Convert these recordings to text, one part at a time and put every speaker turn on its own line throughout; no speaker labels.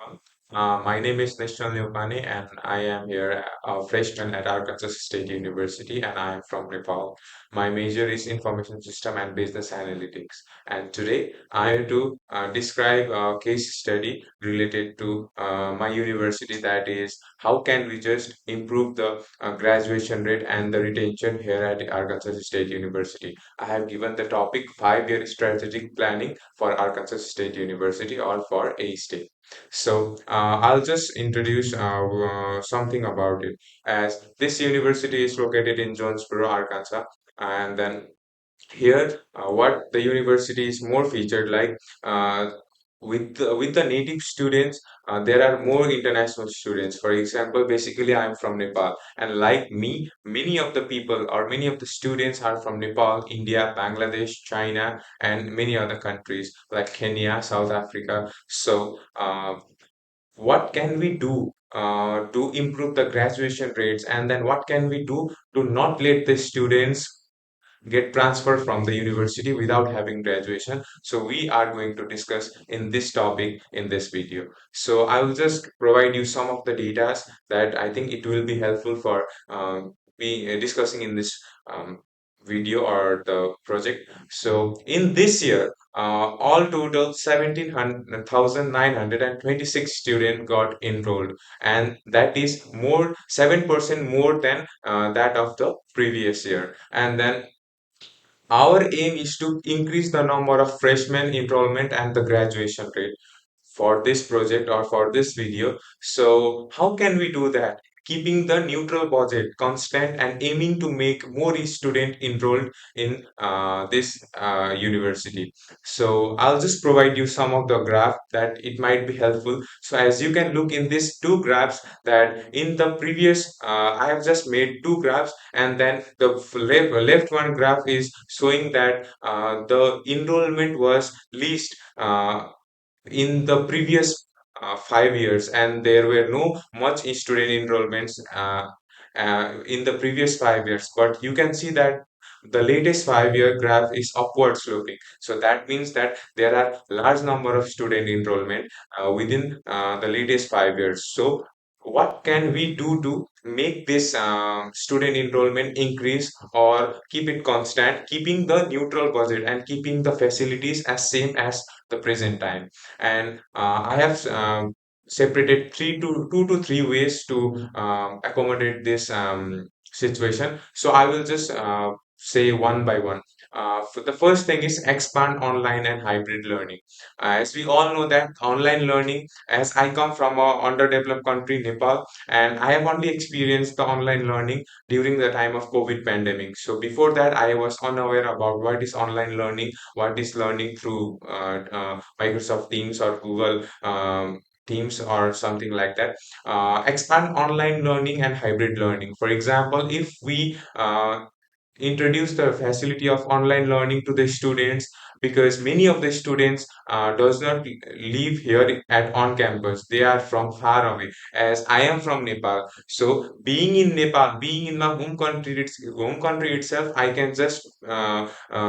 everyone. My name is Nishchal Nyupani, and I am here a freshman at Arkansas State University, and I am from Nepal. My major is Information System and Business Analytics. And today I am to describe a case study related to my university, that is, how can we just improve the graduation rate and the retention here at Arkansas State University. I have given the topic 5-year strategic planning for Arkansas State University or for A State. I'll just introduce something about it. As this university is located in Jonesboro, Arkansas, and then here, what the university is more featured like with the native students, there are more international students. For example, basically, I'm from Nepal, and like me, many of the people or many of the students are from Nepal, India, Bangladesh, China, and many other countries like Kenya, South Africa. What can we do to improve the graduation rates, and then what can we do to not let the students get transferred from the university without having graduation? So we are going to discuss in this topic in this video. So I will just provide you some of the data that I think it will be helpful for be discussing in this video or the project. So in this year, all total 17,926 students got enrolled, and that is more 7% more than that of the previous year. And then our aim is to increase the number of freshman enrollment and the graduation rate for this project or for this video. So how can we do that? Keeping the neutral budget constant and aiming to make more student enrolled in this university. So I'll just provide you some of the graph that it might be helpful. So as you can look in these two graphs, that in the previous, I have just made two graphs, and then the left one graph is showing that the enrollment was least in the previous 5 years, and there were no much student enrollments in the previous 5 years. But you can see that the latest 5-year graph is upward sloping. So that means that there are large number of student enrollment within the latest 5 years. So what can we do to make this student enrollment increase or keep it constant, keeping the neutral budget and keeping the facilities as same as the present time? And I have separated two to three ways to accommodate this situation. So I will just say one by one. For the first thing is expand online and hybrid learning. As we all know that online learning, as I come from a underdeveloped country, Nepal, and I have only experienced the online learning during the time of COVID pandemic. So before that, I was unaware about what is online learning, what is learning through Microsoft Teams or Google Teams or something like that. Expand online learning and hybrid learning. For example, if we introduce the facility of online learning to the students, because many of the students does not live here at on campus, they are from far away. As I am from Nepal, so being in Nepal, being in my home country itself, I can just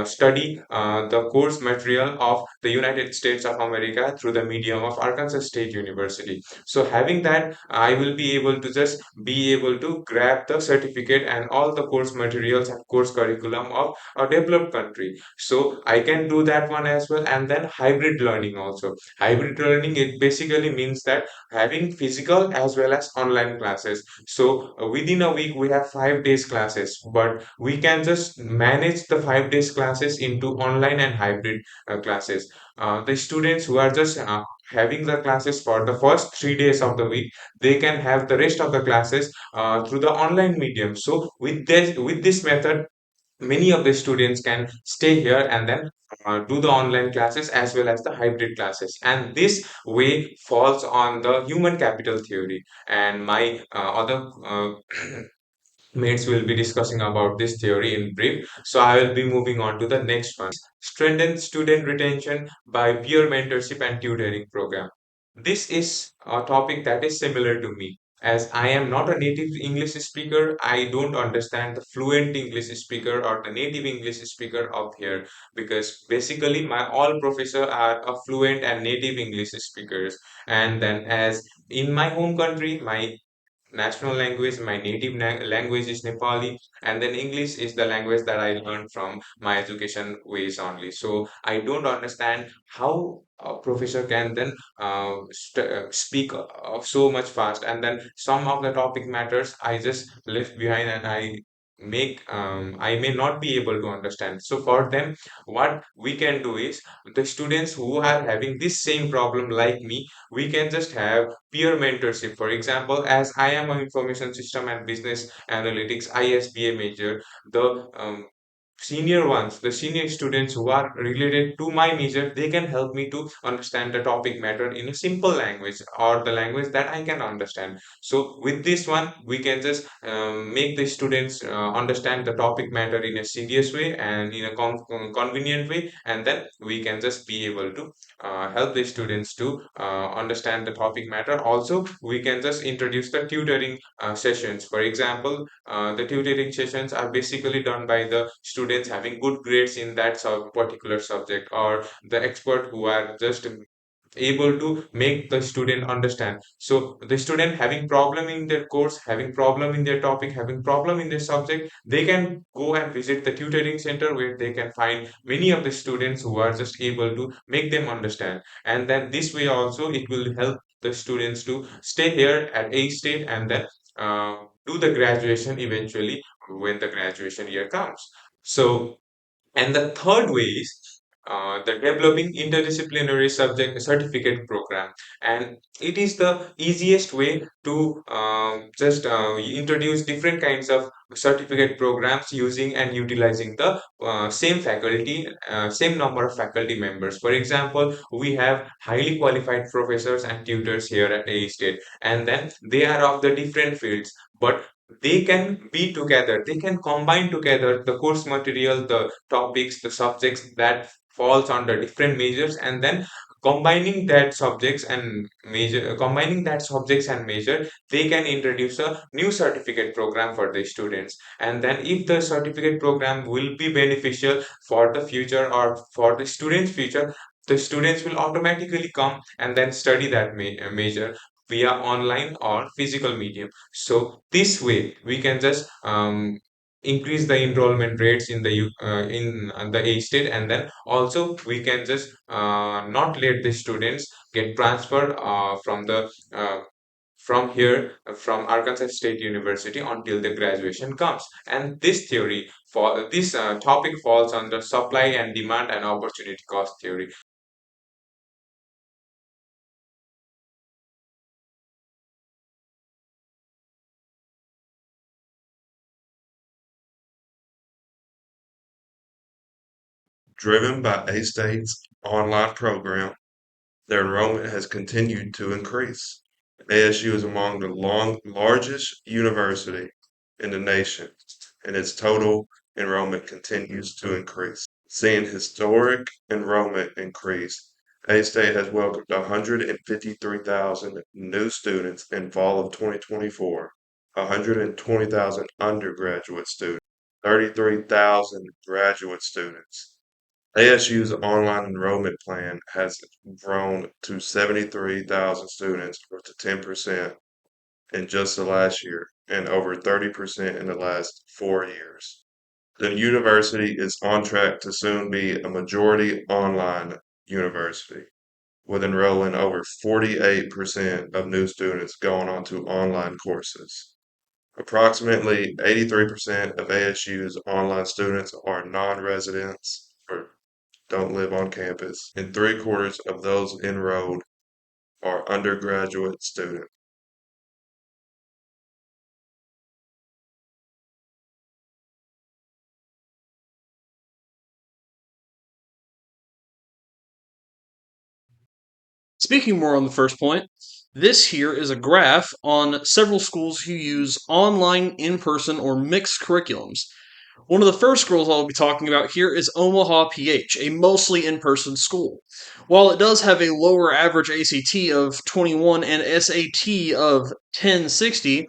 study the course material of the United States of America through the medium of Arkansas State University. So having that, I will be able to just be able to grab the certificate and all the course materials and course curriculum of a developed country. So I can do that one as well. And then hybrid learning also. Hybrid learning, it basically means that having physical as well as online classes. So within a week we have 5 days classes, but we can just manage the 5 days classes into online and hybrid classes. The students who are just having the classes for the first 3 days of the week, they can have the rest of the classes through the online medium. So with this method, many of the students can stay here and then do the online classes as well as the hybrid classes, and this way falls on the human capital theory. And my other mates will be discussing about this theory in brief. So I will be moving on to the next one. Strengthen student retention by peer mentorship and tutoring program. This is a topic that is similar to me. as I am not a native English speaker, I don't understand the fluent English speaker or the native English speaker of here, because basically my all professor are a fluent and native English speakers. And then as in my home country, my national language, my native language is Nepali, and then English is the language that I learned from my education ways only. So I don't understand how a professor can then speak so much fast, and then some of the topic matters I just left behind, and I may not be able to understand. So for them, what we can do is, the students who are having this same problem like me, we can just have peer mentorship. For example, as I am an information system and business analytics ISBA major, the senior ones, the senior students who are related to my major, they can help me to understand the topic matter in a simple language, or the language that I can understand. So with this one, we can just make the students understand the topic matter in a serious way and in a convenient way, and then we can just be able to help the students to understand the topic matter. Also, we can just introduce the tutoring sessions. For example, the tutoring sessions are basically done by the students having good grades in that particular subject, or the expert who are just able to make the student understand. So the student having problem in their course, having problem in their topic, having problem in their subject, they can go and visit the tutoring center, where they can find many of the students who are just able to make them understand. And then this way also it will help the students to stay here at A state, and then do the graduation eventually when the graduation year comes. So, and the third way is the developing interdisciplinary subject certificate program, and it is the easiest way to just introduce different kinds of certificate programs using and utilizing the same faculty, same number of faculty members. For example, we have highly qualified professors and tutors here at A State, and then they are of the different fields, but they can be together, they can combine together the course material, the topics, the subjects that falls under different majors, and then combining that subjects and major, they can introduce a new certificate program for the students. And then if the certificate program will be beneficial for the future or for the students future, the students will automatically come and then study that major via online or physical medium. So this way we can just increase the enrollment rates in the A state, and then also we can just not let the students get transferred from here, from Arkansas State University, until the graduation comes. And this theory for this topic falls under supply and demand and opportunity cost theory.
Driven by A-State's online program, their enrollment has continued to increase. ASU is among the largest university in the nation, and its total enrollment continues to increase. Seeing historic enrollment increase, A-State has welcomed 153,000 new students in fall of 2024, 120,000 undergraduate students, 33,000 graduate students. ASU's online enrollment plan has grown to 73,000 students, or to 10% in just the last year, and over 30% in the last 4 years. The university is on track to soon be a majority online university, with enrolling over 48% of new students going on to online courses. Approximately 83% of ASU's online students are non-residents or don't live on campus, and three-quarters of those enrolled are undergraduate students.
Speaking more on the first point, this here is a graph on several schools who use online, in person, or mixed curriculums. One of the first schools I'll be talking about here is Omaha PH, a mostly in person school. While it does have a lower average ACT of 21 and SAT of 1060,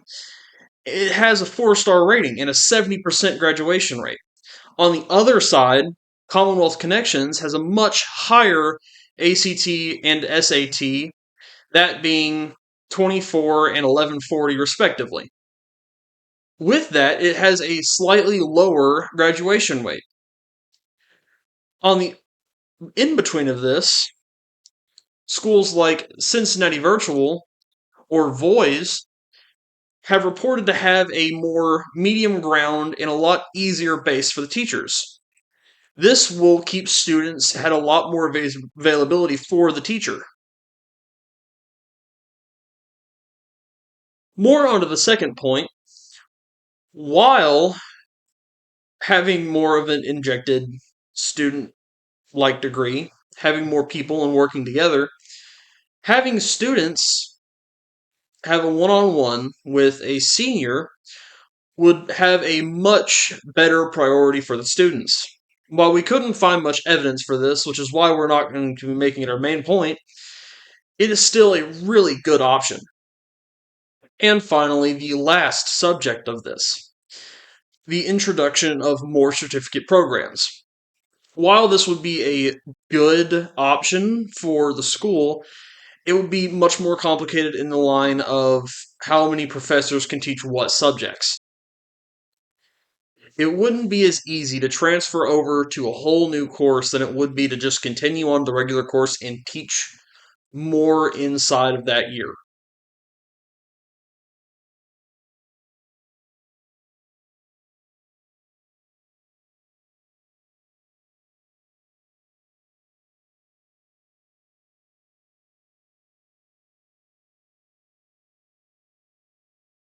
it has a 4-star rating and a 70% graduation rate. On the other side, Commonwealth Connections has a much higher ACT and SAT, that being 24 and 1140 respectively. With that, it has a slightly lower graduation rate. On the in between of this, schools like Cincinnati Virtual or Voice have reported to have a more medium ground and a lot easier base for the teachers. This will keep students had a lot more availability for the teacher. More onto the second point, while having more of an injected student like degree, having more people and working together, having students have a one-on-one with a senior would have a much better priority for the students. While we couldn't find much evidence for this, which is why we're not going to be making it our main point, it is still a really good option. And finally, the last subject of this, the introduction of more certificate programs. While this would be a good option for the school, it would be much more complicated in the line of how many professors can teach what subjects. It wouldn't be as easy to transfer over to a whole new course than it would be to just continue on the regular course and teach more inside of that year.